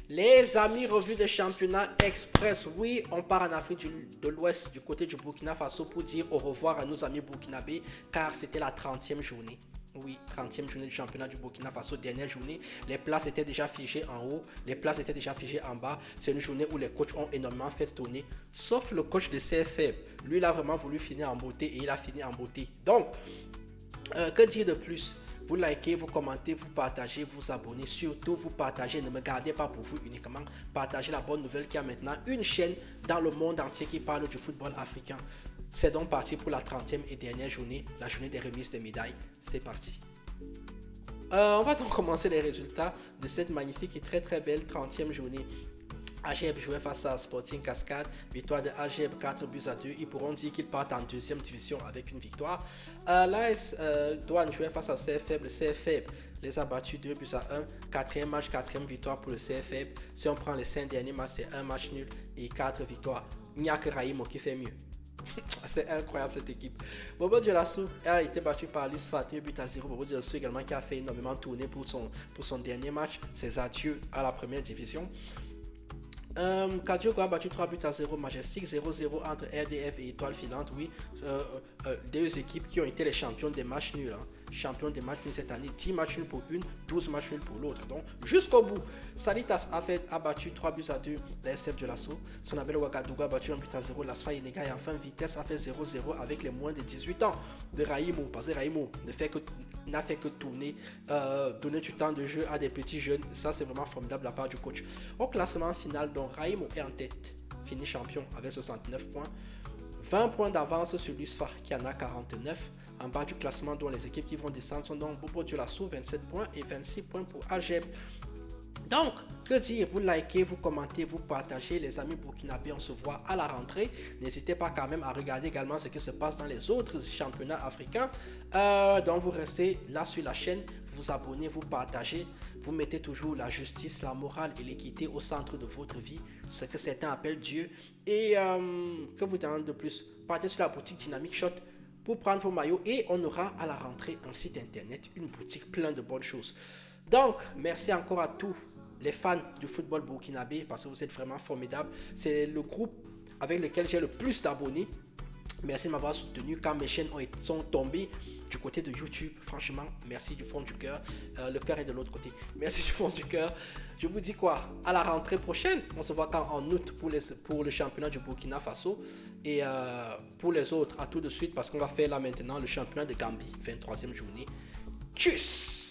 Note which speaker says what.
Speaker 1: Les amis, revue de championnat express. Oui, on part en Afrique de l'Ouest, du côté du Burkina Faso, pour dire au revoir à nos amis burkinabés, car c'était la 30e journée. Oui, 30e journée du championnat du Burkina Faso, dernière journée. Les places étaient déjà figées en haut, les places étaient déjà figées en bas. C'est une journée où les coachs ont énormément fait tourner, sauf le coach de CFF. Lui, il a vraiment voulu finir en beauté et il a fini en beauté. Donc, que dire de plus? Vous likez, vous commentez, vous partagez, vous abonnez. Surtout, vous partagez. Ne me gardez pas pour vous uniquement. Partagez la bonne nouvelle qu'il y a maintenant une chaîne dans le monde entier qui parle du football africain. C'est donc parti pour la 30e et dernière journée, la journée des remises de médailles. C'est parti. On va donc commencer les résultats de cette magnifique et très très belle 30e journée. AGEB jouait face à Sporting Cascade, victoire de AGEB 4 buts à 2. Ils pourront dire qu'ils partent en deuxième division avec une victoire. L'AS Douane jouait face à CFF. Le CFF les a battus 2 buts à 1. Quatrième match, quatrième victoire pour le CFF. Si on prend les 5 derniers matchs, c'est un match nul et 4 victoires. Il n'y a que Raïmo qui fait mieux. C'est incroyable cette équipe. Bobo Dioulasso a été battu par Luce Fatih, but à 0. Bobo Dioulasso également qui a fait énormément tourner pour son dernier match. Ses adieux à la première division. Kadiogo a battu 3 buts à 0, Majestic 0-0 entre RDF et Étoile Filante. Oui, deux équipes qui ont été les champions des matchs nuls. Champions des matchs nuls cette année, 10 matchs nuls pour une, 12 matchs nuls pour l'autre. Donc, jusqu'au bout, Sanitas a battu 3 buts à 2 la SF de l'assaut. Sonabel Ouagadougou a battu 1 but à 0. L'Asfa Yenega et enfin Vitesse a fait 0-0 avec les moins de 18 ans de Raïmo. Parce que Raïmo n'a fait que tourner, donner du temps de jeu à des petits jeunes. Ça, c'est vraiment formidable de la part du coach. Au classement final, donc Raïmo est en tête, fini champion avec 69 points. 20 points d'avance sur l'USFA qui en a 49. En bas du classement, dont les équipes qui vont descendre sont donc Bobo Dioulasso 27 points et 26 points pour AGEB. Donc, que dire? Vous likez, vous commentez, vous partagez. Les amis burkinabés, on se voit à la rentrée. N'hésitez pas quand même à regarder également ce qui se passe dans les autres championnats africains. Donc, vous restez là sur la chaîne, vous abonnez, vous partagez. Vous mettez toujours la justice, la morale et l'équité au centre de votre vie. Ce que certains appellent Dieu. Et que vous demandez de plus? Partez sur la boutique Dynamic Shot pour prendre vos maillots et on aura à la rentrée un site internet, une boutique plein de bonnes choses. Donc, merci encore à tous les fans du football burkinabé parce que vous êtes vraiment formidables. C'est le groupe avec lequel j'ai le plus d'abonnés. Merci de m'avoir soutenu quand mes chaînes sont tombées du côté de YouTube. Franchement, merci du fond du cœur. Le cœur est de l'autre côté. Merci du fond du cœur. Je vous dis quoi? À la rentrée prochaine. On se voit quand en août pour le championnat du Burkina Faso. Et pour les autres, à tout de suite parce qu'on va faire là maintenant le championnat de Gambie. 23e journée. Tchuss!